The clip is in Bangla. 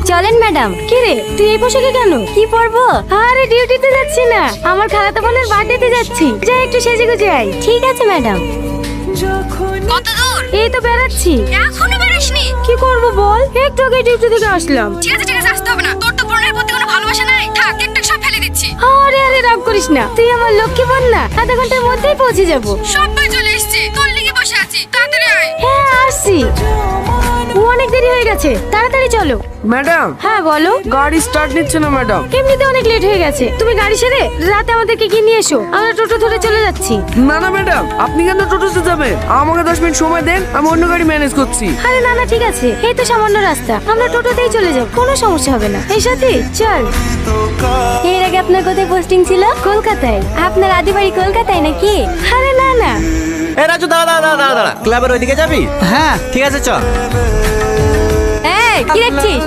চলেন ম্যাডাম। কি রে তুই এই পোশাকে কেন? কি পরবো? আরে ডিউটিতে যাচ্ছি না, আমার খালাতো বোনের বার্থডেতে যাচ্ছি। যাই একটু সেজে গুজে আই। ঠিক আছে ম্যাডাম। কত দূর? এই তো বেরাচ্ছি। এখনো বেরোসনি? কি করব বল, একটু আগে ডিউটি থেকে আসলাম। ঠিক আছে আসতে হবে না। তোর তো বোনের প্রতি কোনো ভালোবাসা নাই। থাক, একটু সব ফেলে দিচ্ছি। আরে আরে রাগ করিস না, তুই আমার লক্ষ্মী বোন না, আধা ঘন্টার মধ্যেই পৌঁছে যাব। সবাই চলে এসেছে, তোর লিগে বসে আছি। তাড়াতাড়ি আয়। হ্যাঁ আসছি। অনেক দেরি হয়ে গেছে, তাড়াতাড়ি চলো। ম্যাডাম, হ্যাঁ বলো। গাড়ি স্টার্ট নিচ্ছে না ম্যাডাম। এমনিতে অনেক লেট হয়ে গেছে, তুমি গাড়ি সেরে রাতে আমাদেরকে গিয়ে নিয়ে এসো, আমরা টোটো ধরে চলে যাচ্ছি। না না ম্যাডাম, আপনি কেন টোটোতে যাবেন? আমাকে 10 মিনিট সময় দেন, আমি অন্য গাড়ি ম্যানেজ করছি। আরে না না ঠিক আছে, এই তো সামান্য রাস্তা, আমরা টোটোতেই চলে যাব, কোনো সমস্যা হবে না। এই সাথী চল। এর আগে আপনার কোথায় পোস্টিং ছিল? কলকাতায়। আপনার আদি বাড়ি কলকাতায় নাকি? আরে না না। এ রাজু, দাঁড়া দাঁড়া দাঁড়া দাঁড়া, ক্লাবের ওইদিকে যাবি? হ্যাঁ ঠিক আছে, চল। এই কি দেখছিস?